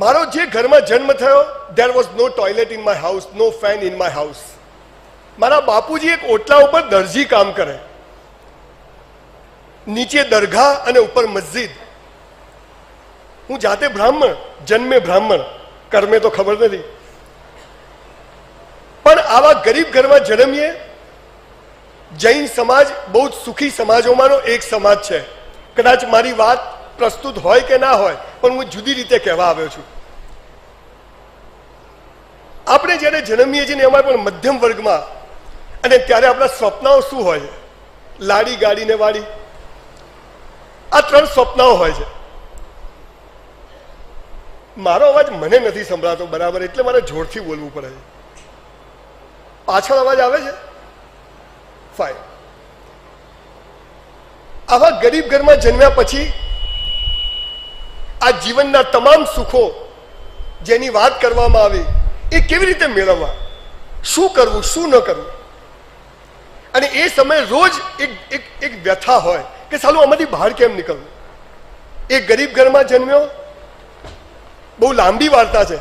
મારો જે ઘરમાં જન્મ થયો, there was no toilet in my house, no fan in my house. મારા બાપુજી એક ઓટલા ઉપર દરજી કામ કરે, નીચે દરગાહ અને ઉપર મસ્જિદ. હું જાતે બ્રાહ્મણ, જન્મે બ્રાહ્મણ, કર્મે તો ખબર નથી, પણ આવા ગરીબ ઘરમાં જન્મીએ. જૈન સમાજ બહુ જ સુખી સમાજોમાંનો એક સમાજ છે. કદાચ મારી વાત પ્રસ્તુત હોય કે ના હોય, પણ હું જુદી રીતે કહેવા આવ્યો છું. આપણે જ્યારે જન્મીએ છીએ ને એમાં પણ મધ્યમ વર્ગમાં, અને ત્યારે આપણા સ્વપ્નાઓ શું હોય છે? લાડી, ગાડી ને વાડી, આ ત્રણ સ્વપ્નાઓ હોય છે. મારો અવાજ મને નથી સંભળાતો બરાબર, એટલે મારે જોરથી બોલવું પડે છે. પાછળ અવાજ આવે છે? ફાઇન. આવા ગરીબ ઘરમાં જન્મ્યા પછી આ જીવનના તમામ સુખો જેની વાત કરવામાં આવી એ કેવી રીતે મેળવવા, શું કરવું, શું ન કરવું. અને એ સમયે રોજ એક વ્યથા હોય કે સાલું આમાંથી બહાર કેમ નીકળવું. એ ગરીબ ઘરમાં જન્મ્યો, બહુ લાંબી વાર્તા છે,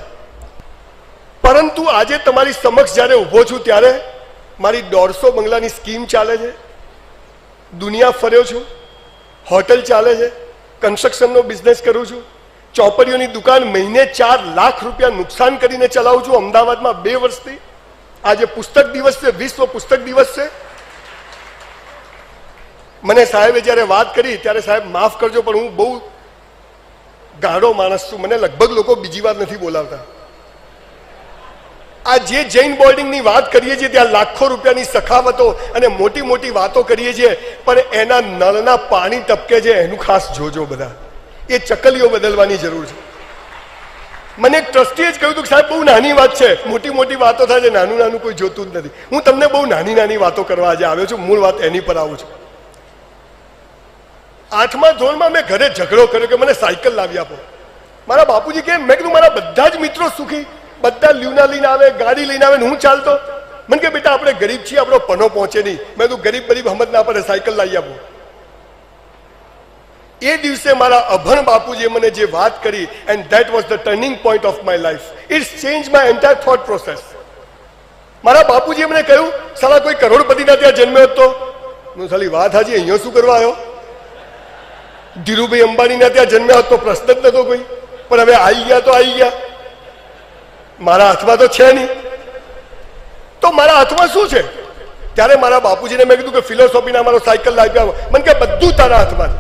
પરંતુ આજે તમારી સમક્ષ જ્યારે ઊભો છું ત્યારે મારી 150 બંગલાની સ્કીમ ચાલે છે, દુનિયા ફર્યો છું, હોટલ ચાલે છે, કન્સ્ટ્રક્શનનો બિઝનેસ કરું છું, ચોપડીઓની દુકાન મહિને 4 લાખ રૂપિયા નુકસાન કરીને ચલાવું છું અમદાવાદમાં 2 વર્ષથી. આજે પુસ્તક દિવસ છે, વિશ્વ પુસ્તક દિવસ છે. મને સાહેબે જ્યારે વાત કરી ત્યારે સાહેબ માફ કરજો, પણ હું બહુ ગાઢો માણસ છું, મને લગભગ લોકો બીજી વાર નથી બોલાવતા. આ જે જૈન બોર્ડિંગની વાત કરીએ છીએ ત્યાં લાખો રૂપિયાની સખાવતો અને મોટી મોટી વાતો કરીએ છીએ, પણ એના નળના પાણી ટપકે છે એનું ખાસ જોજો બધા. એ ચકલીઓ બદલવાની જરૂર છે. મને એક ટ્રસ્ટીએ જ કહ્યું હતું કે સાહેબ બહુ નાની વાત છે, મોટી મોટી વાતો થાય છે, નાનું નાનું કોઈ જોતું જ નથી. હું તમને બહુ નાની નાની વાતો કરવા આજે આવ્યો છું, મૂળ વાત એની પર આવું છું. 8મા ધોરણમાં મેં ઘરે ઝઘડો કર્યો કે મને સાયકલ લાવી આપો. મારા બાપુજી કે મેં કીધું મારા બધા જ મિત્રો સુખી, બધા લ્યુના લઈને આવે, ગાડી લઈને આવે, હું ચાલતો. મને કે બેટા આપણે ગરીબ છીએ, આપણો પનો પહોંચે નહીં. મેં કીધું ગરીબ હમત ના પડે, સાયકલ લાવી આપો. એ દિવસે મારા અભણ બાપુજીએ મને જે વાત કરી, and that was the turning point of my life. It's change my entire thought process. મારા બાપુજીએ મને કહ્યું સાલા કોઈ કરોડપતિના ત્યાં જન્મ્યો હતો. હું સાલી વાત હાજી, અહીંયા શું કરવા આવ્યો? ધીરુભાઈ અંબાણીના ત્યાં જન્મ્યા હતો, પ્રશ્ન જ નતો કોઈ, પણ હવે આવી ગયા તો આવી ગયા. મારા હાથમાં તો છે નહીં, તો મારા હાથમાં શું છે? ત્યારે મારા બાપુજીને મેં કીધું કે ફિલોસોફીના મારો સાયકલ લાવી આપો. મને કે બધું તારા હાથમાં છે,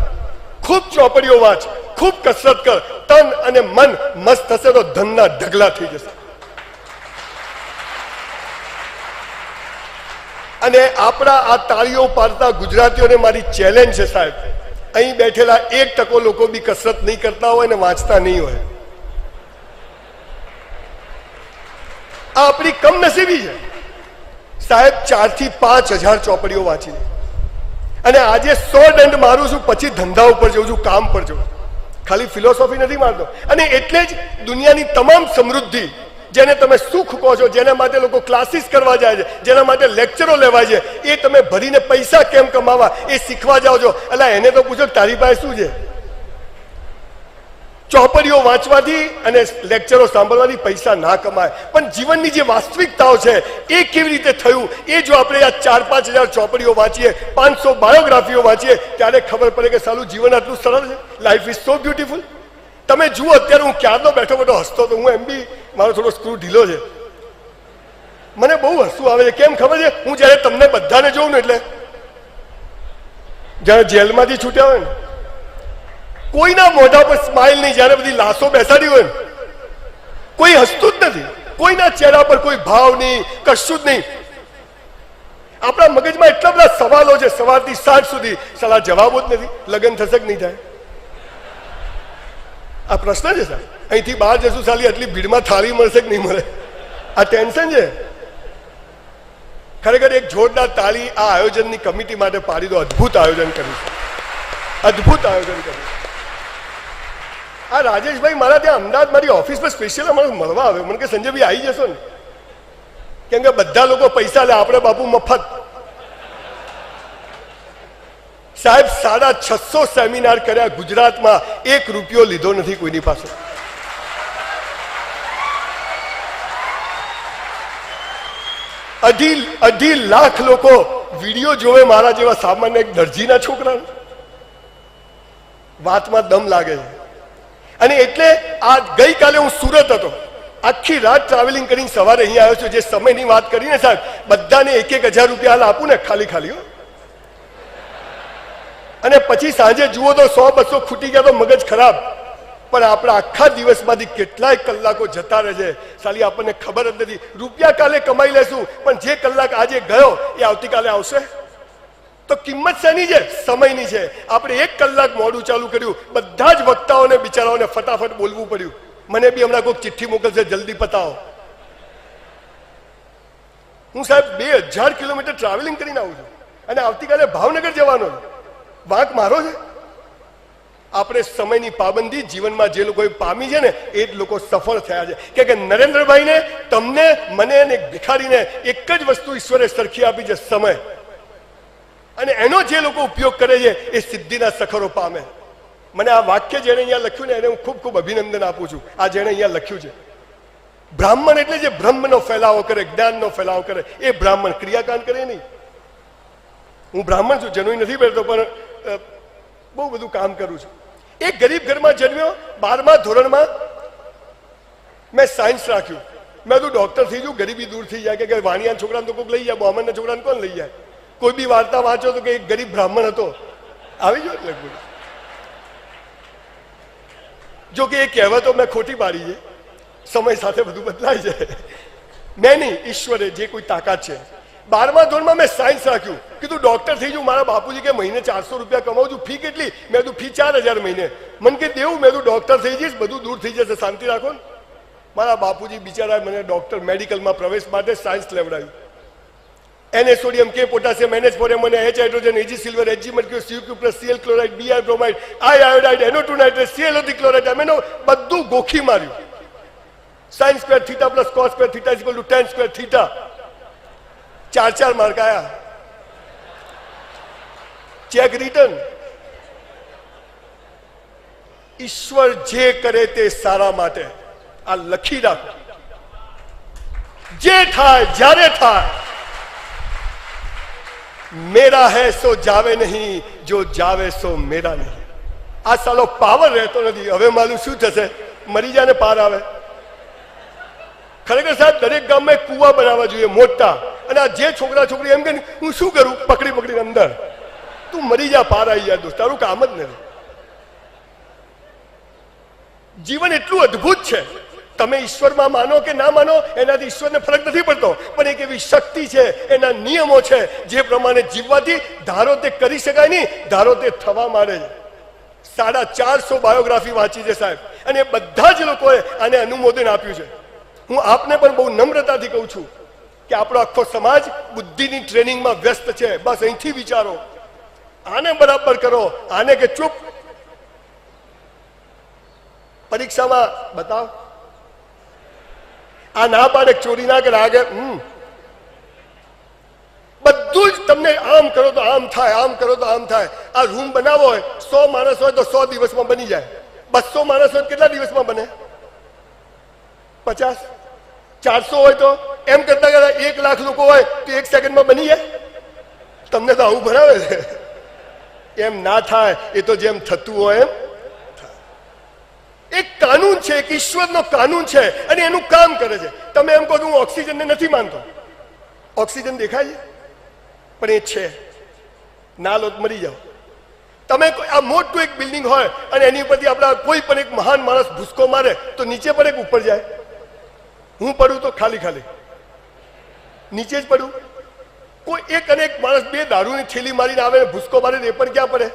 ખૂબ ચોપડીઓ વાંચ, ખૂબ કસરત કર, તન અને મન મસ્ત થશે તો ધનના ઢગલા થઈ જશે. અને આપણા આ તાળીઓ પાડતા ગુજરાતીઓને મારી ચેલેન્જ છે સાહેબ, અહીં બેઠેલા 1% લોકો બી કસરત નહીં કરતા હોય ને વાંચતા નહીં હોય. આ આપણી કમનસીબી છે સાહેબ. 4 થી 5 હજાર ચોપડીઓ વાંચી, અને આજે 100 દંડ મારું છું, પછી ધંધા ઉપર જઉં છું, કામ પર જઉં છું. ખાલી ફિલોસોફી નથી મારતો. અને એટલે જ દુનિયાની તમામ સમૃદ્ધિ, જેને તમે સુખ કહો છો, જેના માટે લોકો ક્લાસીસ કરવા જાય છે, જેના માટે લેક્ચરો લેવાય છે, એ તમે ભરીને પૈસા કેમ કમાવા એ શીખવા જાઓ છો. એટલે એને તો પૂછો તારી પાસે શું છે? ચોપડીઓ વાંચવાથી અને લેક્ચરો સાંભળવાથી પૈસા ના કમાય, પણ જીવનની જે વાસ્તવિકતાઓ છે એ કેવી રીતે થયું એ જો આપણે આ 4-5 હજાર ચોપડીઓ વાંચીએ, 500 બાયોગ્રાફીઓ વાંચીએ, ત્યારે ખબર પડે કે સાલું જીવન આટલું સરળ છે. Life is so beautiful. તમે જુઓ અત્યારે હું ક્યારનો બેઠો હસતો હતો. હું એમ બી મારો થોડો સ્ક્રૂ ઢીલો છે, મને બહુ હસવું આવે છે. કેમ ખબર છે? હું જયારે તમને બધાને જોઉં ને, એટલે જયારે જેલમાંથી છૂટ્યા હોય ને, કોઈના મોઢા પર સ્માઇલ નહીં. જયારે બધી લાશો બેસાડી હોય ને, કોઈ હસતું જ નથી, કોઈના ચહેરા પર કોઈ ભાવ નહીં, કશું જ નહીં. આપણા મગજમાં એટલા બધા સવાલો છે સવારથી સાંજ સુધી, સાલા જવાબો જ નથી. લગ્ન થશે કે નહીં થાય? આ પ્રશ્ન છે સાહેબ. અહીંથી બહાર જશું સાલી આટલી ભીડમાં થાળી મળશે કે નહીં મળે, આ ટેન્શન છે. ખરેખર એક જોરદાર તાળી આ આયોજનની કમિટી માટે પાડી દો. અદભુત આયોજન કર્યું, અદભુત આયોજન કર્યું. આ રાજેશભાઈ મારા ત્યાં અમદાવાદ મારી ઓફિસ પર સ્પેશિયલ અમારે મળવા આવે. મને કે સંજયભાઈ આવી જશો ને, કેમ કે બધા લોકો પૈસા લે, આપણે બાપુ મફત. સાહેબ 650 સેમિનાર કર્યા ગુજરાતમાં, 1 રૂપિયો લીધો નથી કોઈની પાસે. અઢી લાખ લોકો વિડીયો જોવે મારા જેવા સામાન્ય એક દરજીના છોકરા. વાતમાં દમ લાગે છે. અને એટલે આ ગઈકાલે હું સુરત હતો, આખી રાત ટ્રાવેલિંગ કરીને સવારે અહીંયા આવ્યો છું. જે સમયની વાત કરીને સાહેબ, બધાને 1,000 રૂપિયા આપું ને ખાલી ખાલી, અને પછી સાંજે જુઓ તો 100-200 ખૂટી ગયા તો મગજ ખરાબ. પણ આપણા આખા દિવસમાંથી કેટલાય કલાકો જતા રહે છે, સાલી આપણને ખબર જ નથી. રૂપિયા કાલે કમાઈ લેશું, પણ જે કલાક આજે ગયો એ આવતીકાલે આવશે તો કિંમત શેની છે? સમયની છે. આપણે 1 કલાક મોડું ચાલુ કર્યું, બધા જ વક્તાઓને બિચારાઓને ફટાફટ બોલવું પડ્યું. મને બી હમણાં કોઈક ચિઠ્ઠી મોકલશે, જલ્દી પતાવો. હું સાહેબ 2000 કિલોમીટર ટ્રાવેલિંગ કરીને આવું છું, અને આવતીકાલે ભાવનગર જવાનો. વાંક મારો છે? આપણે સમયની પાબંદી જીવનમાં જે લોકોએ પામી છે ને, એ જ લોકો સફળ થયા છે. કે નરેન્દ્રભાઈને, તમને, મને અને ભિખારીને એક જ વસ્તુ ઈશ્વરે સરખી આપી છે, સમય. અને એનો જે લોકો ઉપયોગ કરે છે એ સિદ્ધિના સખરો પામે. મને આ વાક્ય જેને અહીંયા લખ્યું ને એને હું ખૂબ ખૂબ અભિનંદન આપું છું. આ જેને અહીંયા લખ્યું છે, બ્રાહ્મણ એટલે જે બ્રહ્મનો ફેલાવો કરે, જ્ઞાનનો ફેલાવો કરે, એ બ્રાહ્મણ. ક્રિયાકાંડ કરે નહીં. હું બ્રાહ્મણ છું, જનોઈ નથી પહેરતો, પણ બહુ બધું કામ કરું છું. એક ગરીબ ઘરમાં જન્મ્યો. 12મા ધોરણમાં મેં સાયન્સ રાખ્યું. મેં તું ડોક્ટર થઈ જઉં, ગરીબી દૂર થઈ જાય. કે વાણિયાના છોકરાને તો કોઈક લઈ જાય, બ્રાહ્મણના છોકરાને કોણ લઈ જાય? કોઈ બી વાર્તા વાંચો તો કે એક ગરીબ બ્રાહ્મણ હતો, આવી જો લગભગ. જો કે એ કહેવતો મેં ખોટી પાડી છે. સમય સાથે બધું બદલાય છે. મેં નહીં, ઈશ્વરે જે કોઈ તાકાત છે. 12મા ધોરણમાં મેં સાયન્સ રાખ્યું. કીધું ડોક્ટર થઈ જઉં. મારા બાપુજી કે મહિને 400 રૂપિયા કમાવું છું, ફી કેટલી? મેં તું ફી 4000 મહિને. મને કે દેવું? મેં તું ડોક્ટર થઈ જઈશ, બધું દૂર થઈ જશે, શાંતિ રાખો ને. મારા બાપુજી બિચારા મને ડોક્ટર મેડિકલમાં પ્રવેશ માટે સાયન્સ લેવડાવ્યું. Na sodium, K potassium, NH four મને, H hydrogen, Ag silver, Hg mercury, Cu plus, Cl chloride, Br bromide, I iodide, NO2 nitrate, Cl chloride, એમએનો બધું ગોખી માર્યું. sin square theta plus cos square theta is equal to tan square theta. 4 mark આયા. Check return. ઈશ્વર જે કરે તે સારા માટે. આ લખી રાખો. જે થાય જ્યારે થાય, મેરા હૈ સો જાવે નહીં, જો જાવે સો મેરા નહીં. આ સાલો પાવર રહેતો નથી. હવે માલું શું થશે? મરી જાય ને પાર આવે. ખરેખર સાહેબ, દરેક ગામમાં એક કુવા બનાવવા જોઈએ મોટા. અને આ જે છોકરા છોકરી એમ કે હું શું કરું, પકડી પકડીને અંદર, તું મરી જા, પાર આવી જાય. દોસ્ત, તારું કામ જ નથી. જીવન એટલું અદ્ભુત છે. તમે ઈશ્વરમાં માનો કે ના માનો, એનાથી ઈશ્વરને ફરક નથી પડતો. પણ એક એવી શક્તિ છે, એના નિયમો છે, જે પ્રમાણે જીવવાથી ધારો તે કરી શકાય નહીં, ધારો તે થવા માંડે છે. 450 બાયોગ્રાફી વાંચી છે સાહેબ, અને બધા જ લોકોએ આને અનુમોદન આપ્યું છે. હું આપને પણ બહુ નમ્રતાથી કહું છું કે આપણો આખો સમાજ બુદ્ધિની ટ્રેનિંગમાં વ્યસ્ત છે. બસ અહીંથી વિચારો, આને બરાબર કરો, આને કે ચૂપ, પરીક્ષામાં બતાવ. આ ના પાડે, ચોરી ના કરે, આગળ બધું જ તમને આમ કરો તો આમ થાય, આમ કરો તો આમ થાય. આ રૂમ બનાવો હોય, 100 માણસ હોય તો 100 દિવસમાં બની જાય. 200 માણસ હોય કેટલા દિવસમાં બને? 50. 400 હોય તો એમ કરતા કરતા 1 લાખ લોકો હોય તો 1 સેકન્ડમાં બની જાય. તમને તો આવું ભણાવે છે. એમ ના થાય. એ તો જેમ થતું હોય એમ. એક કાનૂન છે, એક ઈશ્વરનો કાનૂન છે, અને એનું કામ કરે છે. તમે એમ કહો કે હું ઓક્સિજનને નથી માનતો. ઓક્સિજન દેખાય છે, પણ એ છે. ના લો મરી જાઓ. તમે આ મોટું એક બિલ્ડિંગ હોય અને એની ઉપરથી આપણા કોઈ પણ એક મહાન માણસ ભૂસકો મારે તો નીચે પડે કે ઉપર જાય? હું પડું તો ખાલી ખાલી નીચે જ પડું. કોઈ એક અને એક માણસ 2 દારૂની થેલી મારીને આવે, ભૂસકો મારે, એ પણ ક્યાં પડે?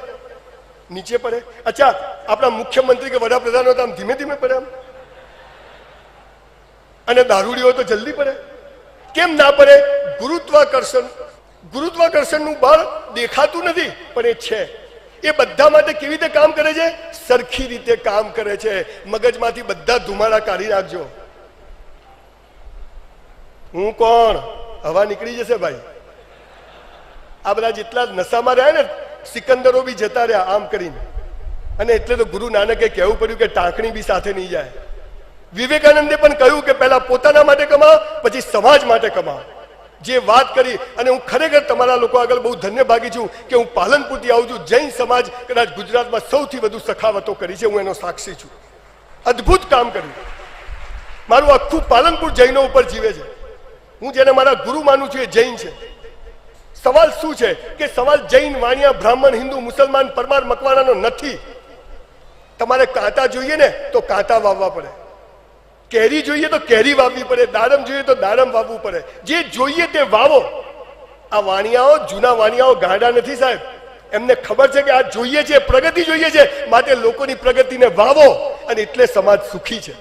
નીચે પડે. અચ્છા, આપણા મુખ્યમંત્રી કે વડાપ્રધાન હોય તો આમ ધીમે ધીમે પડે આમ, અને દારૂડી હોય તો જલ્દી પડે. કેમ ના પડે? ગુરુત્વાકર્ષણ. ગુરુત્વાકર્ષણનું બળ દેખાતું નથી, પણ એ છે. એ બધા માટે કેવી રીતે કામ કરે છે? સરખી રીતે કામ કરે છે. મગજમાંથી બધા ધુમાડા કાઢી નાખજો. હું કોણ? હવા નીકળી જશે ભાઈ. આ બધા જેટલા નશામાં રહ્યા ને, સિકંદરો બી જતા રહ્યા આમ કરીને. અને એટલે તો ગુરુ નાનકે કહેવું પડ્યું કે ટાંકણી બી સાથે નહીં જાય. વિવેકાનંદે પણ કહ્યું કે પહેલા પોતાના માટે કમાઓ, પછી સમાજ માટે કમાઓ. જે વાત કરી, અને હું ખરેખર તમારા લોકો આગળ બહુ ધન્યભાગી છું કે હું પાલનપુરથી આવું છું. જૈન સમાજ કદાચ ગુજરાતમાં સૌથી વધુ સખાવતો કરી છે, હું એનો સાક્ષી છું. અદ્ભુત કામ કર્યું. મારું આખું પાલનપુર જૈનો ઉપર જીવે છે. હું જેને મારા ગુરુ માનું છું એ જૈન છે. સવાલ શું છે કે સવાલ જૈન, વાણિયા, બ્રાહ્મણ, હિન્દુ, મુસલમાન, પરમાર, મકવાણાનો નથી. તમારે કાંટા જોઈએ ને તો કાંટા વાવવા પડે, કેરી જોઈએ તો કેરી વાવવી પડે, દાડમ જોઈએ તો દાડમ વાવવું પડે. જે જોઈએ તે વાવો. આ વાણિયાઓ, જૂના વાણિયાઓ ગાંડા નથી સાહેબ. એમને ખબર છે કે આ જોઈએ છે, પ્રગતિ જોઈએ છે, માટે લોકોની પ્રગતિને વાવો, અને એટલે સમાજ સુખી છે.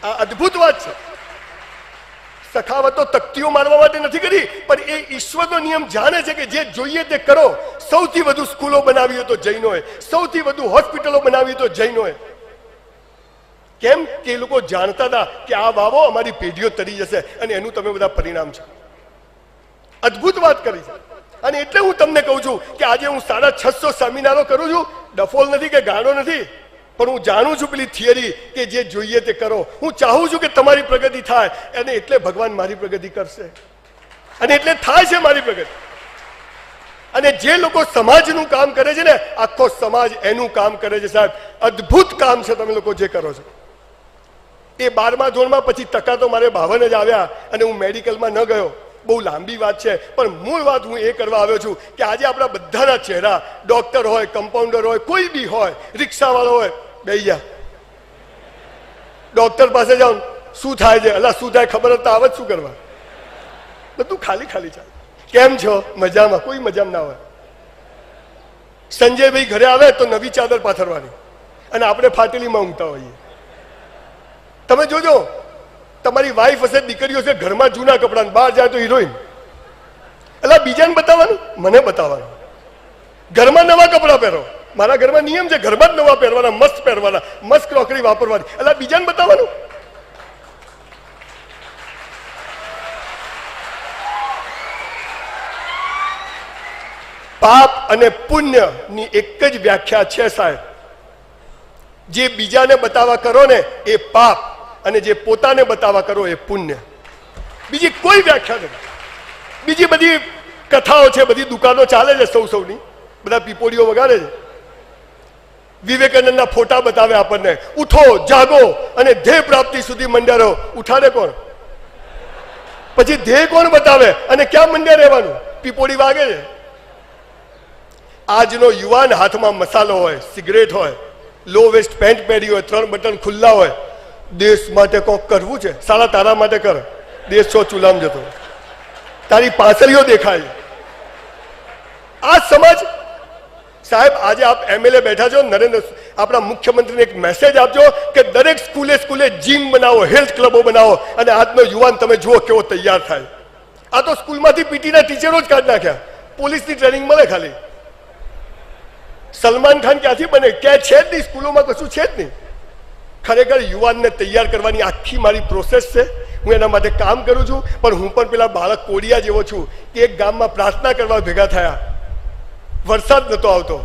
આ અદ્ભુત વાત છે. સખાવતો તકતીઓ મારવા માટે નથી કરી, પણ એ ઈશ્વરનો નિયમ જાણે છે કે જે જોઈએ તે કરો. સૌથી વધુ સ્કૂલો બનાવી હોય તો જૈનોએ, સૌથી વધુ હોસ્પિટલો બનાવી તો જૈનોએ. કેમ કે એ લોકો જાણતા હતા કે આ વાવો અમારી પેઢીઓ તરી જશે, અને એનું તમે બધા પરિણામ છે. અદ્ભુત વાત કરી છે. અને એટલે હું તમને કહું છું કે આજે હું 650 સેમિનારો કરું છું. ડફોલ નથી કે ગાળો નથી, પણ હું જાણું છું પેલી થિયરી કે જે જોઈએ તે કરો. હું ચાહું છું કે તમારી પ્રગતિ થાય, અને એટલે ભગવાન મારી પ્રગતિ કરશે, અને એટલે થાય છે મારી પ્રગતિ. અને જે લોકો સમાજનું કામ કરે છે ને, આખો સમાજ એનું કામ કરે છે સાહેબ. અદ્ભુત કામ છે તમે લોકો જે કરો છો. એ 12મા ધોરણમાં પછી ટકા તો મારે 52 જ આવ્યા, અને હું મેડિકલમાં ન ગયો. બહુ લાંબી વાત છે, પણ મૂળ વાત હું એ કરવા આવ્યો છું કે આજે આપણા બધાના ચહેરા, ડોક્ટર હોય, કમ્પાઉન્ડર હોય, કોઈ બી હોય, રિક્ષાવાળો હોય, બેહી જા. ડોક્ટર પાસે જાઓ, શું થાય છે? અલા શું થાય ખબર હતા, આવે શું કરવા? બધું ખાલી ખાલી ચાલે. કેમ છો? મજામાં? કોઈ મજામાં ના હોય. સંજયભાઈ ઘરે આવે તો નવી ચાદર પાથરવાની, અને આપણે ફાટેલીમાં ઊંઘતા હોઈએ. તમે જોજો, તમારી વાઈફ હશે, દીકરીઓ હશે, ઘરમાં જૂના કપડા, બહાર જાય તો હિરોઈન. એટલે બીજાને બતાવવાનું, મને બતાવવાનું. ઘરમાં નવા કપડા પહેરો. મારા ઘરમાં નિયમ છે, ઘરમાં જ નવા પહેરવાના, મસ્ત પહેરવાના, મસ્ત ક્રોકરી વાપરવાની. એટલે બીજાને બતાવવાનું. પાપ અને પુણ્યની એક જ વ્યાખ્યા છે સાહેબ. જે બીજાને બતાવવા કરો ને એ પાપ, અને જે પોતાને બતાવવા કરો એ પુણ્ય. બીજી કોઈ વ્યાખ્યા નથી. બીજી બધી કથાઓ છે, બધી દુકાનો ચાલે છે સૌની, બધા પીપોડીઓ વગાડે છે. વિવેકાનંદના ફોટા બતાવે આપણને, ઉઠો જાગો અને ધ્યેય પ્રાપ્તિ સુધી મંડ્યા રહો. ઉઠાડે કોણ? પછી ધ્યેય કોણ બતાવે, અને ક્યાં મંડ્યા રહેવાનું? પીપોડી વાગે છે. આજનો યુવાન હાથમાં મસાલો હોય, સિગરેટ હોય, લો વેસ્ટ પેન્ટ પહેરી હોય, 3 બટન ખુલ્લા હોય. દેશ માટે કોક કરવું છે, સાલા તારા માટે કર. દેશ છો ચૂલામ જતો, તારી પાછળીઓ દેખાય. આ સમાજ સાહેબ, આજે આપ MLA બેઠા છો, આપણા મુખ્યમંત્રીને એક મેસેજ આપજો કે દરેક સ્કૂલે જીમ બનાવો, હેલ્થ ક્લબો બનાવો, અને આજનો યુવાન તમે જુઓ કેવો તૈયાર થાય. આ તો સ્કૂલમાંથી પીટીના ટીચરો જ કાઢી નાખ્યા. પોલીસની ટ્રેનિંગ મળે ખાલી. સલમાન ખાન ક્યાંથી બને? ક્યાં છે જ નહીં, સ્કૂલોમાં કશું છે જ નહીં. ખરેખર યુવાનને તૈયાર કરવાની આખી મારી પ્રોસેસ છે. હું એના માટે કામ કરું છું. પણ હું પણ પેલા બાળક કોડિયા જેવો છું કે એક ગામમાં પ્રાર્થના કરવા ભેગા થયા. વરસાદ નહોતો આવતો,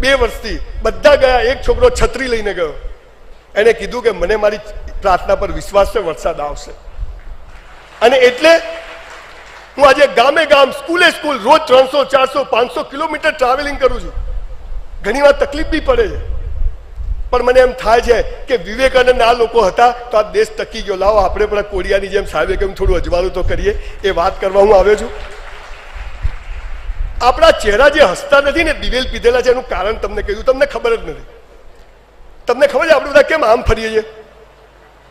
2 વર્ષથી બધા ગયા. એક છોકરો છત્રી લઈને ગયો. એને કીધું કે મને મારી પ્રાર્થના પર વિશ્વાસ છે, વરસાદ આવશે. અને એટલે હું આજે ગામે ગામ, સ્કૂલે સ્કૂલ, રોજ 300, 400, 500 કિલોમીટર ટ્રાવેલિંગ કરું છું. ઘણી વાર તકલીફ બી પડે છે, પણ મને એમ થાય છે કે વિવેકાનંદ આ લોકો હતા તો આ દેશ ટકી ગયો. લાવો આપણે પણ કોડિયાની જેમ સાહેબે કેમ થોડું અજવાળું તો કરીએ. એ વાત કરવા હું આવ્યો છું. આપણા ચહેરા જે હસતા નથી ને, દિવેલ પીધેલા છે, એનું કારણ તમને કહ્યું, તમને ખબર જ નથી. તમને ખબર છે આપણે બધા કેમ આમ ફરીએ છીએ?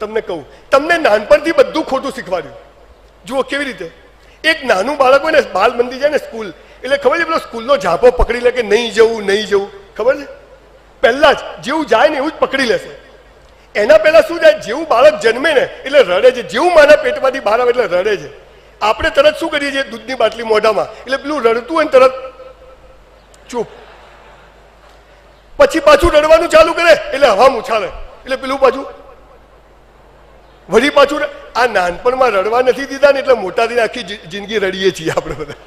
તમને કહું, તમને નાનપણથી બધું ખોટું શીખવાડ્યું. જુઓ કેવી રીતે. એક નાનું બાળક હોય ને, બાલ મંદિર જાય ને સ્કૂલ, એટલે ખબર છે પેલો સ્કૂલનો ઝાંપો પકડી લે કે નહીં જવું, નહીં જવું. ખબર છે? પહેલા જ જેવું જાય ને એવું જ પકડી લેશે. એના પહેલા શું થાય, જેવું બાળક જન્મે ને એટલે રડે છે, જેવું માના પેટમાંથી બહાર આવે એટલે રડે છે. આપણે તરત શું કરીએ છીએ, દૂધની બાટલી મોઢામાં, એટલે પેલું રડતું હોય ને તરત ચૂપ. પછી પાછું રડવાનું ચાલુ કરે એટલે હવા ઉછાળે, એટલે પેલું પાછું વળી પાછું. આ નાનપણમાં રડવા નથી દીધા ને એટલે મોટા થઈને આખી જિંદગી રડીએ છીએ આપણે બધા.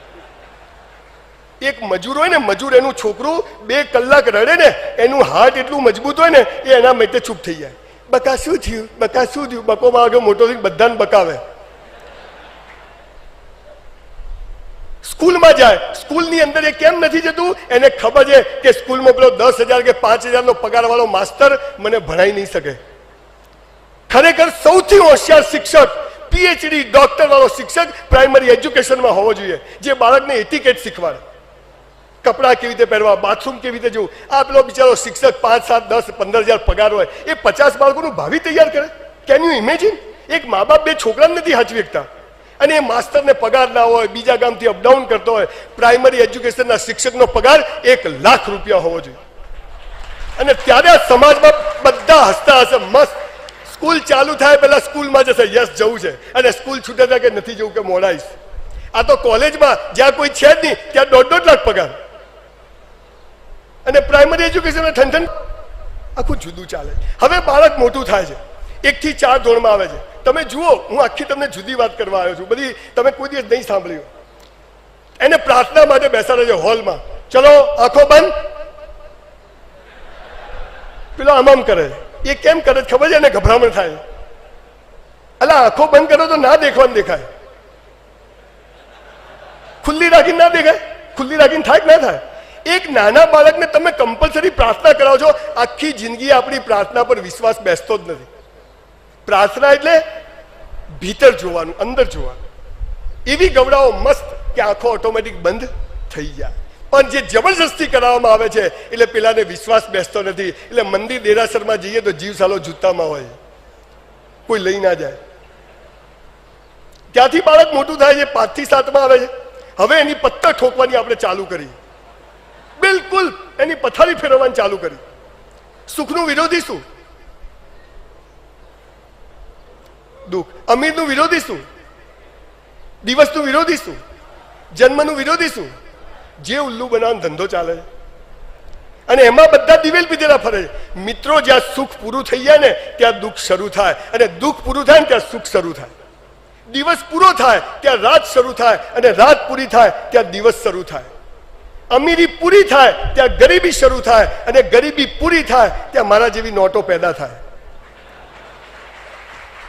એક મજૂર હોય ને, મજૂર, એનું છોકરું 2 કલાક રડે ને, એનું હાર્ટ એટલું મજબૂત હોય ને, એ એના માટે ચૂપ થઈ જાય. બકા શું થયું, બકા શું થયું? બકોમાં આગળ મોટો થઈને બધાને બકાવે. સ્કૂલમાં જાય, સ્કૂલની અંદર એ કેમ નથી જતું? એને ખબર છે કે સ્કૂલમાં પેલો 10,000 કે 5,000 નો પગાર વાળો માસ્તર મને ભણાઈ નહીં શકે. ખરેખર સૌથી હોશિયાર શિક્ષક, પીએચડી ડોક્ટર વાળો શિક્ષક પ્રાઇમરી એજ્યુકેશનમાં હોવો જોઈએ, જે બાળકને એટિકેટ શીખવાડે, કપડાં કેવી રીતે પહેરવા, બાથરૂમ કેવી રીતે જવું. આ પેલો બિચારો શિક્ષક 5, 7, 10, 15,000 પગાર હોય, એ 50 બાળકોનું ભાવિ તૈયાર કરે. Can you imagine? એક મા બાપ 2 છોકરાને નથી હાચવી શકતા, અને એ માસ્તરને પગાર ના હોય, બીજા ગામથી અપડાઉન કરતો હોય. પ્રાઇમરી એજ્યુકેશનના શિક્ષકનો પગાર 1 લાખ રૂપિયા હોવો જોઈએ. અને ત્યારે આ સમાજમાં બધા હસતા હશે, મસ્ત. સ્કૂલ ચાલુ થાય પહેલા સ્કૂલમાં જશે, યસ જવું છે, અને સ્કૂલ છૂટે થાય કે નથી જવું, કે મોડાઈશ. આ તો કોલેજમાં જ્યાં કોઈ છે જ નહીં ત્યાં 1.5 લાખ પગાર, અને પ્રાઇમરી એજ્યુકેશન ઠંઠન આખું જુદું ચાલે. હવે બાળક મોટું થાય છે, 1 થી 4 ધોરણમાં આવે છે. તમે જુઓ, હું આખી તમને જુદી વાત કરવા આવ્યો છું, બધી તમે કોઈ દિવસ નહીં સાંભળ્યું. એને પ્રાર્થના માટે બેસાડે છે હોલમાં, ચલો આંખો બંધ. પેલો આમ કરે. એ કેમ કરે ખબર છે? એને ગભરામણ થાય. અલા આંખો બંધ કરો તો ના દેખવાનું દેખાય, ખુલ્લી રાખીને ના દેખાય. ખુલ્લી રાખીને થાય કે ના થાય? એક નાના બાળકને તમે કમ્પલસરી પ્રાર્થના કરાવો છો, આખી જિંદગી આપણી પ્રાર્થના પર વિશ્વાસ બેસતો જ નથી. પ્રાર્થના એટલે ભીતર જોવાનું, અંદર જોવાનું. એવી ગવડાઓ મસ્ત કે આંખો ઓટોમેટિક બંધ થઈ જાય. પણ જે જબરજસ્તી કરાવવામાં આવે છે એટલે પેલાને વિશ્વાસ બેસતો નથી. એટલે મંદિર દેરાસરમાં જઈએ તો જીવ સાલો જૂતામાં હોય, કોઈ લઈ ના જાય. ત્યાંથી બાળક મોટું થાય છે, 5 થી 7માં આવે છે. હવે એની પત્તર ઠોકવાની આપણે ચાલુ કરી, બિલકુલ એની પથારી ફેરવવાની ચાલુ કરી. સુખનું વિરોધી શું? દુઃખ. અમીરનું વિરોધી શું? દિવસનું વિરોધી શું? જન્મનું વિરોધી શું? જે ઉલ્લુ બનાવવાનો ધંધો ચાલે છે, અને એમાં બધા દિવેલ પીધેલા ફરે છે. મિત્રો, જ્યાં સુખ પૂરું થઈ જાય ને ત્યાં દુઃખ શરૂ થાય, અને દુઃખ પૂરું થાય ને ત્યાં સુખ શરૂ થાય. દિવસ પૂરો થાય ત્યાં રાત શરૂ થાય, અને રાત પૂરી થાય ત્યાં દિવસ શરૂ થાય. અમીરી પૂરી થાય ત્યાં ગરીબી શરૂ થાય, અને ગરીબી પૂરી થાય ત્યાં મારા જેવી નોટો પેદા થાય.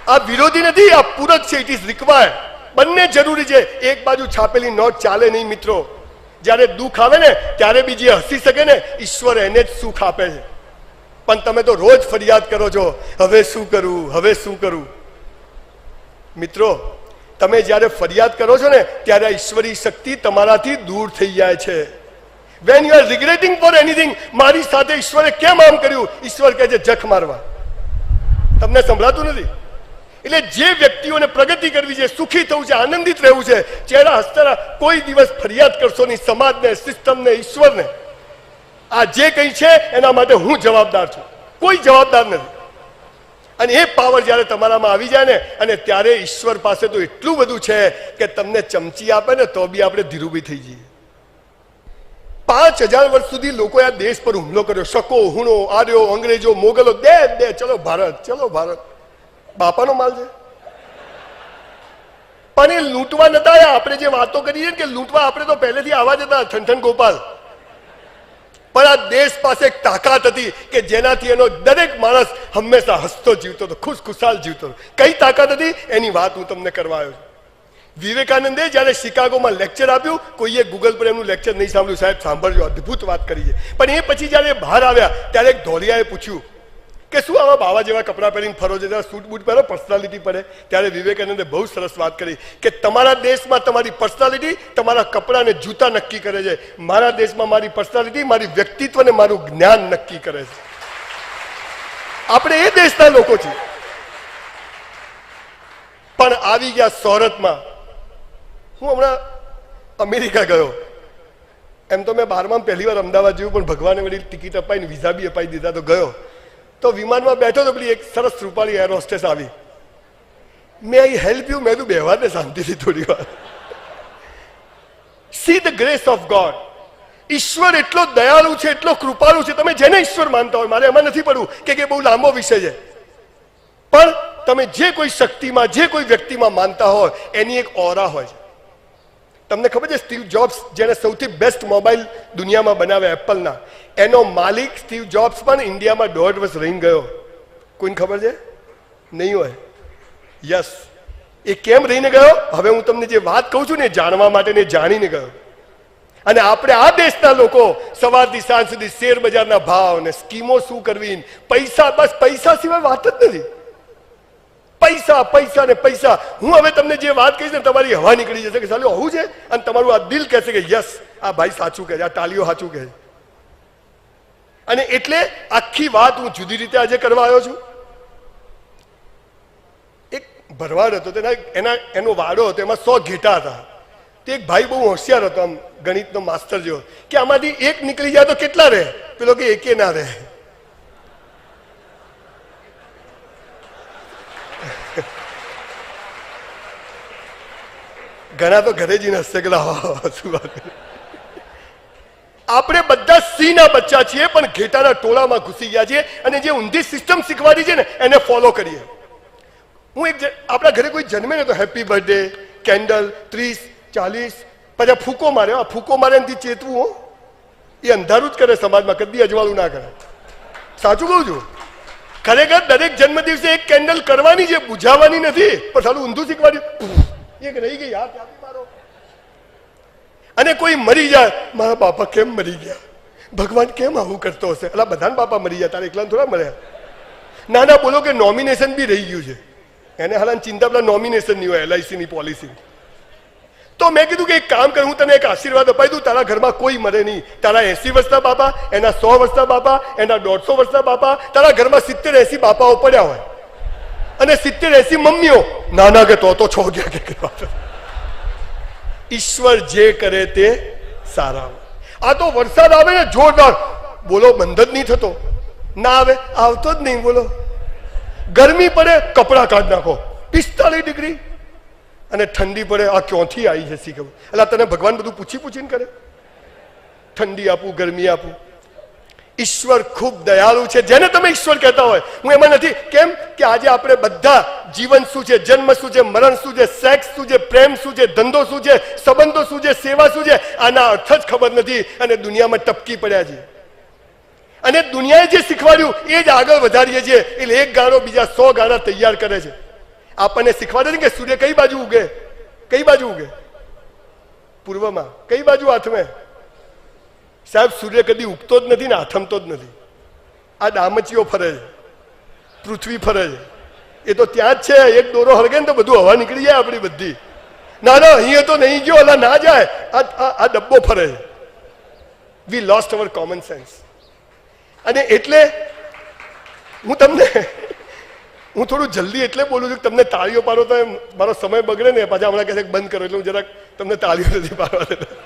આ વિરોધી નથી, આ પૂરક છે. It is required. બંને જરૂરી છે. એક બાજુ છાપેલી નોટ ચાલે નહીં મિત્રો. જ્યારે દુઃખ આવે ને ત્યારે બી જે હસી શકે ને, ઈશ્વર એને જ સુખ આપે છે. પણ તમે તો રોજ ફરિયાદ કરો છો, હવે શું કરું, હવે શું કરું. મિત્રો, તમે જ્યારે ફરિયાદ કરો છો ને ત્યારે ઈશ્વરી શક્તિ તમારાથી દૂર થઈ જાય છે. When you are regretting for anything, મારી સાથે ઈશ્વરે કેમ આમ કર્યું, ઈશ્વર કહે છે જખ મારવા. તમને સંભળાતું નથી? એટલે જે વ્યક્તિઓને પ્રગતિ કરવી છે, સુખી થવું છે, આનંદિત રહેવું છે, ચહેરા હસતા, કોઈ દિવસ ફરિયાદ કરશો નહીં સમાજને, સિસ્ટમને, ઈશ્વરને. આ જે કંઈ છે એના માટે હું જવાબદાર છું, કોઈ જવાબદાર નથી. અને એ પાવર જ્યારે તમારામાં આવી જાય ને, અને ત્યારે ઈશ્વર પાસે તો એટલું બધું છે કે તમને ચમચી આપે ને તો બી આપણે ધીરુભી થઈ જઈએ. 5000 વર્ષ સુધી લોકોએ આ દેશ પર હુમલો કર્યો. શકો, હુણો, આર્યો, અંગ્રેજો, મોગલો, દે ચલો ભારત, ચલો ભારત. બાપાનો માલ છે. પણ એ લૂંટવા નતા આવ્યા. આપણે જે વાતો કરીએ કે લૂંટવા, આપણે તો પહેલેથી આવા જ હતા, ઠનઠન ગોપાલ. પણ આ દેશ પાસે એક તાકાત હતી કે જેનાથી એનો દરેક માણસ હંમેશા હસતો જીવતો હતો, ખુશખુશાલ જીવતો હતો. કઈ તાકાત હતી એની વાત હું તમને કરવા આવ્યો છું. વિવેકાનંદે જ્યારે શિકાગોમાં લેક્ચર આપ્યું, કોઈએ ગૂગલ પર એમનું લેક્ચર નહીં સાંભળ્યું, સાહેબ સાંભળજો, અદ્ભુત વાત કરી છે. પણ એ પછી જ્યારે બહાર આવ્યા ત્યારે એક ધોળિયાએ પૂછ્યું કે શું આવા બાવા જેવા કપડાં પહેરીને ફરો છો, સૂટ બૂટ પહેરો, પર્સનાલિટી પડે? ત્યારે વિવેકાનંદે બહુ સરસ વાત કરી કે તમારા દેશમાં તમારી પર્સનાલિટી તમારા કપડાં અને જૂતા નક્કી કરે છે. મારા દેશમાં મારી પર્સનાલિટી મારી વ્યક્તિત્વ અને મારું જ્ઞાન નક્કી કરે છે. આપણે એ દેશના લોકો છીએ. પણ આવી ગયા શોહરતમાં. હું હમણાં અમેરિકા ગયો. એમ તો મેં 12માં પહેલી વાર અમદાવાદ જોયું, પણ ભગવાને વળી ટિકિટ અપાઈને વિઝા બી અપાઈ દીધા તો ગયો. તો વિમાનમાં બેઠો તો પેલી એક સરસ રૂપાળી એર હોસ્ટેસ આવી. મે આઈ હેલ્પ યુ? મેં તું બેહવા દે શાંતિથી થોડી વાર. See the grace of God. ઈશ્વર એટલો દયાળુ છે, એટલો કૃપાળુ છે. તમે જેને ઈશ્વર માનતા હોય, મારે એમાં નથી પડવું કે બહુ લાંબો વિષય છે, પણ તમે જે કોઈ શક્તિમાં, જે કોઈ વ્યક્તિમાં માનતા હોય એની એક ઓરા હોય છે. તમને ખબર છે સ્ટીવ જોબ્સ, જેને સૌથી બેસ્ટ મોબાઈલ દુનિયામાં બનાવે એપલના, એનો માલિક સ્ટીવ જોબ્સ પણ ઇન્ડિયામાં 1.5 વર્ષ રહીને ગયો. કોઈને ખબર છે? નહીં હોય. યસ, એ કેમ રહીને ગયો? હવે હું તમને જે વાત કહું છું ને જાણવા માટે ને જાણીને ગયો. અને આપણે આ દેશના લોકો સવારથી સાંજ સુધી શેર બજારના ભાવ ને સ્કીમો શું કરવી, પૈસા, બસ પૈસા સિવાય વાત જ નથી. પૈસા પૈસા ને પૈસા. હું હવે તમને જે વાત કહીશ ને તમારી હવા નીકળી જશે કે સાલું આવું છે, અને તમારું આ દિલ કહેશે કે યસ આ ભાઈ સાચું કહે છે, આ તાલીઓ સાચું કહે છે. અને એટલે આખી વાત હું જુદી રીતે આજે કરવા આવ્યો છું. એક ભરવાડ હતો, એનો વાડો હતો, એમાં 100 ઘેટા હતા. તે એક ભાઈ બહુ હોશિયાર હતો, આમ ગણિતનો માસ્ટર જેવો, કે આમાંથી એક નીકળી જાય તો કેટલા રહે? પેલો કે એકે ના રહે. ઘણા તો ઘરે જઈને હસશે કે શું વાત. આપણે બધા સિંહના બચ્ચા છીએ, પણ ઘેટાના ટોળામાં ઘૂસી ગયા છીએ અને જે ઊંધી સિસ્ટમ શીખવાડી છે ને એને ફોલો કરીએ. હું આપણા ઘરે કોઈ જન્મે ને તો હેપી બર્થડે, કેન્ડલ, 30, 40, પછી ફૂકો મારે. આ ફૂકો મારે એનાથી ચેતવું હો, એ અંધારું જ કરે સમાજમાં, કદી અજવાળું ના કરે. સાચું કહું છું. ખરેખર દરેક જન્મ દિવસે એક કેન્ડલ કરવાની છે, બુઝાવવાની નથી, પણ સારું ઊંધું શીખવાડ્યું. એક રહી ગઈ યાર, ત્યાંથી મારો. અને કોઈ મરી જાય, મારા બાપા કેમ મરી ગયા, ભગવાન કેમ આવું કરતો હશે? એટલે બધાને બાપા મરી ગયા, તારે એકલા થોડા મળ્યા. ના ના બોલો કે નોમિનેશન બી રહી ગયું છે, એને હાલ ચિંતા પેલા નોમિનેશન નહીં હોય LIC ની પોલિસી. તો મેં કીધું કે એક કામ કર, હું તને એક આશીર્વાદ અપાઈ દઉં, તારા ઘરમાં કોઈ મરે નહીં. તારા 80 વર્ષના બાપા, એના 100 વર્ષના બાપા, એના 150 વર્ષના બાપા, તારા ઘરમાં 70, 80 બાપાઓ પડ્યા હોય અને 70, 80 મમ્મીઓ. નાના કે તો છો ગયા કે ઈશ્વર જે કરે તે સારા. આ તો વરસાદ આવે ને જોરદાર, બોલો બંધ જ નહીં થતો. ના આવે, આવતો જ નહીં. બોલો ગરમી પડે, કપડા કાઢ નાખો 45 ડિગ્રી, અને ઠંડી પડે, આ ક્યોંથી આવી છે શીખવું. એટલે તને ભગવાન બધું પૂછી પૂછીને કરે, ઠંડી આપું, ગરમી આપું. ઈશ્વર ખૂબ દયાળુ છે, જેને તમે ઈશ્વર કહેતા હોય. હું એમાં નથી. કેમ કે આજે આપણે બધા જીવન શું છે, જન્મ શું છે, મરણ શું છે, સેક્સ શું છે, પ્રેમ શું છે, ધંધો શું છે, સંબંધો શું છે, સેવા શું છે, આના અર્થ જ ખબર નથી અને દુનિયામાં ટપકી પડ્યા છે. અને દુનિયાએ જે શીખવાડ્યું એ જ આગળ વધારીએ છીએ. એટલે એક ગાળો બીજા 100 ગાળા તૈયાર કરે છે. આપણને શીખવાડે છે કે સૂર્ય કઈ બાજુ ઉગે, કઈ બાજુ ઉગે? પૂર્વમાં. કઈ બાજુ? આથમે. સાહેબ સૂર્ય કદી ઉગતો જ નથી ને આથમતો જ નથી. આ ડામચીઓ ફરે છે, પૃથ્વી ફરે છે, એ તો ત્યાં જ છે. એક દોરો હળગે ને તો બધું હવા નીકળી જાય આપણી બધી. ના ના અહીંયા તો નહીં ગયો, અલા ના જાય. આ ડબ્બો ફરે છે. વી લોસ્ટ અવર કોમન સેન્સ. અને એટલે હું થોડું જલ્દી એટલે બોલું છું કે તમને તાળીઓ પાડો તો મારો સમય બગડે ને, પાછા હમણાં કહે બંધ કરો, એટલે હું જરાક તમને તાળીઓ નથી પાડવા દેતા.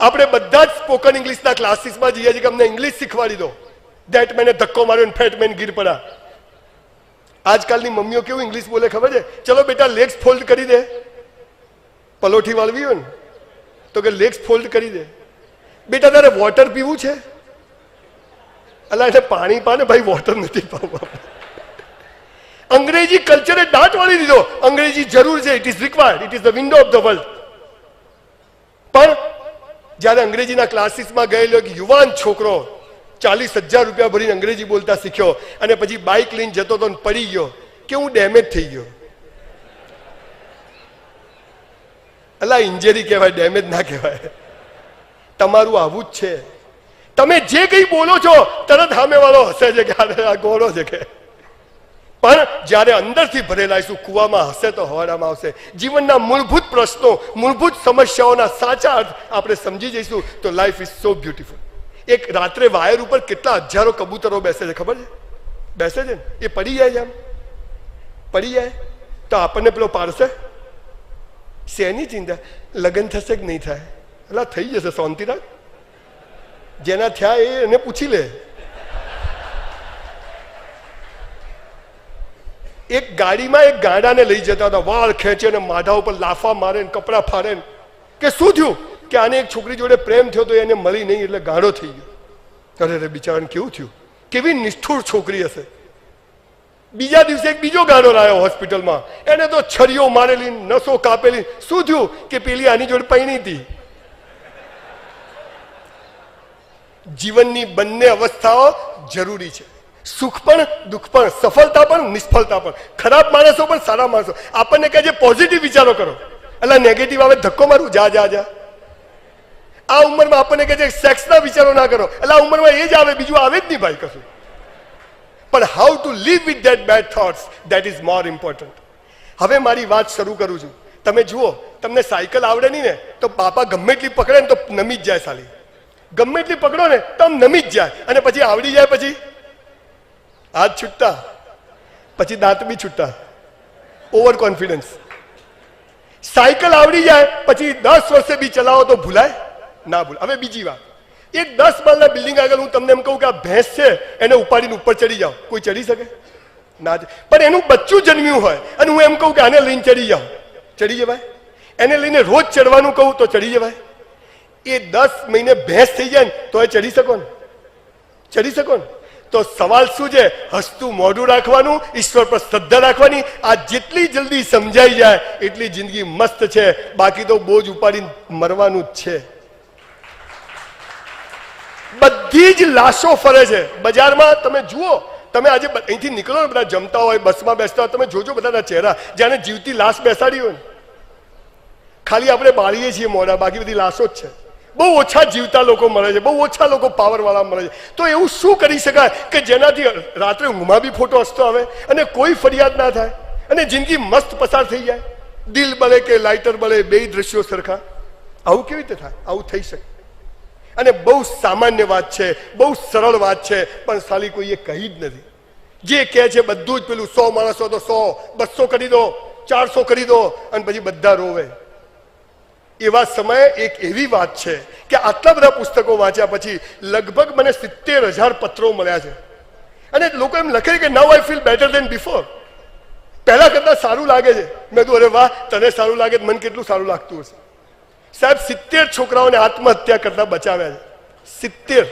આપણે બધા જ સ્પોકન ઇંગ્લિશના ક્લાસીસમાં જઈએ છીએ કે અમને ઇંગ્લિશ શીખવાડી દો. ધેટ મેને ધક્કો માર્યો ને ફેટ મેન ગીર પડા. આજકાલની મમ્મીઓ કેવું ઇંગ્લિશ બોલે ખબર છે? ચલો બેટા લેગ્સ ફોલ્ડ કરી દે. પલોઠી વાળવી હોય ને તો કે લેગ્સ ફોલ્ડ કરી દે. બેટા તારે વોટર પીવું છે? અલા એટલે પાણી પાને ભાઈ, વોટર નથી પાવું. અંગ્રેજી કલ્ચરે દાંત વાળી દીધો. અંગ્રેજી જરૂર છે, it is required, it is the window of the world. પણ જયારે અંગ્રેજીના ક્લાસીસમાં ગયેલો એક યુવાન છોકરો 40,000 રૂપિયા ભરીને અંગ્રેજી બોલતા શીખ્યો અને પછી બાઇક લઈને જતો તો પડી ગયો, કે હું ડેમેજ થઈ ગયો. અલા ઇન્જરી કહેવાય, ડેમેજ ના કહેવાય. તમારું આવું જ છે. તમે જે કંઈ બોલો છો તરત સામે વાળો હસે છે કે આ ગોળો છે કે. પણ જ્યારે અંદરથી ભરેલા આંસુ કૂવામાં હશે તો હવાડામાં આવશે. જીવનના મૂળભૂત પ્રશ્નો, મૂળભૂત સમસ્યાઓના સાચા અર્થ આપણે સમજી જઈશું તો લાઈફ ઇઝ સો બ્યુટીફુલ. એક રાત્રે વાયર ઉપર કેટલા હજારો કબૂતરો બેસે છે ખબર છે? બેસે છે ને, એ પડી જાય છે, આમ પડી જાય તો આપણને પેલો પાડશે. શેની ચિંતા? લગ્ન થશે કે નહીં થાય? એટલે થઈ જશે, શાંતિ રાખ. જેના થયા એ એને પૂછી લે. એક ગાડીમાં એક ગાડાને લઈ જતા હતા, વાળ ખેંચે ને માઢા ઉપર લાફા મારે ને કપડા ફાડે ને. કે શું થયું? કે આને એક છોકરી જોડે પ્રેમ થયો તો એને મળી નહીં એટલે ગાંડો થઈ ગયો. અરે બિચારાને કેવું થયું? કેવી નિષ્ઠુર છોકરી હશે. બીજા દિવસે એક બીજો ગાંડો લાવ્યો હોસ્પિટલમાં, એને તો છરીઓ મારેલી, નસો કાપેલી. શું થયું? કે પેલી આની જોડે પૈણી હતી. જીવનની બંને અવસ્થાઓ જરૂરી છે. સુખ પણ દુઃખ પણ, સફળતા પણ નિષ્ફળતા પણ, ખરાબ માણસો પણ સારા માણસો. આપણને કહે છે પોઝિટિવ વિચારો કરો, એટલે નેગેટિવ આવે ધક્કો મારું, જા જા જા. આ ઉંમરમાં આપણને કહે છે સેક્સના વિચારો ના કરો, એટલે આ ઉંમરમાં એ જ આવે, બીજું આવે જ નહીં ભાઈ કશું. પણ how to live with that bad thoughts, that is more important. હવે મારી વાત શરૂ કરું છું. તમે જુઓ, તમને સાયકલ આવડે નહીં ને તો બાપા ગમે એટલી પકડે ને તો નમી જ જાય સાલી. ગમે એટલી પકડો ને તો આમ નમી જ જાય, અને પછી આવડી જાય પછી હાથ છૂટતા, પછી દાંત બી છૂટતા. Over confidence. સાયકલ આવડી જાય પછી 10 વર્ષે બી ચલાવો તો ભૂલાય ના ભૂલ. હવે બીજી વાત, એક 10 માળના બિલ્ડિંગ આગળ હું તમને એમ કહું કે આ ભેંસ છે, એને ઉપાડીને ઉપર ચડી જાઓ, કોઈ ચડી શકે ના? પણ એનું બચ્ચું જન્મ્યું હોય અને હું એમ કહું કે આને લઈને ચડી જાઓ, ચડી જવાય? એને લઈને રોજ ચડવાનું કહું તો ચડી જવાય? એ 10 મહિને ભેંસ થઈ જાય ને તો એ ચડી શકો ને? ચડી શકો ને? તો સવાલ શું છે? હસતું મોઢું રાખવાનું, ઈશ્વર પર શ્રદ્ધા રાખવાની. આ જેટલી જલ્દી સમજાઈ જાય એટલી જિંદગી મસ્ત છે. બાકી તો બોજ ઉપાડીને મરવાનું જ છે. બધી જ લાશો ફરે છે બજારમાં. તમે જુઓ, તમે આજે અહીંથી નીકળો ને, બધા જમતા હોય, બસમાં બેસતા હોય, તમે જોજો બધાના ચહેરા, જાણે જીવતી લાશ બેસાડી હોય ને. ખાલી આપણે બાળીએ છીએ મોઢા, બાકી બધી લાશો જ છે. બહુ ઓછા જીવતા લોકો મળે છે, બહુ ઓછા લોકો પાવરવાળા મળે છે. તો એવું શું કરી શકાય કે જેનાથી રાત્રે ઊંઘમાં બી ફોટો હસતો આવે અને કોઈ ફરિયાદ ના થાય અને જિંદગી મસ્ત પસાર થઈ જાય? દિલ બળે કે લાઇટર બળે, બે દ્રશ્યો સરખા? આવું કેવી રીતે થાય? આવું થઈ શકે? અને બહુ સામાન્ય વાત છે, બહુ સરળ વાત છે, પણ સાલી કોઈએ કહી જ નથી. જે કહે છે બધું જ પેલું 100 માણસો તો 100, 200 કરી દો, 400 કરી દો, અને પછી બધા રોવે. એવા સમયે એક એવી વાત છે કે આટલા બધા પુસ્તકો વાંચ્યા પછી લગભગ મને 70,000 પત્રો મળ્યા છે, અને લોકો એમ લખે કે now I feel better than before. પહેલા કરતા સારું લાગે છે. મેં કીધું અરે વાહ, તને સારું લાગે મને કેટલું સારું લાગતું હશે. સાહેબ 70 છોકરાઓને આત્મહત્યા કરતા બચાવ્યા છે. 70.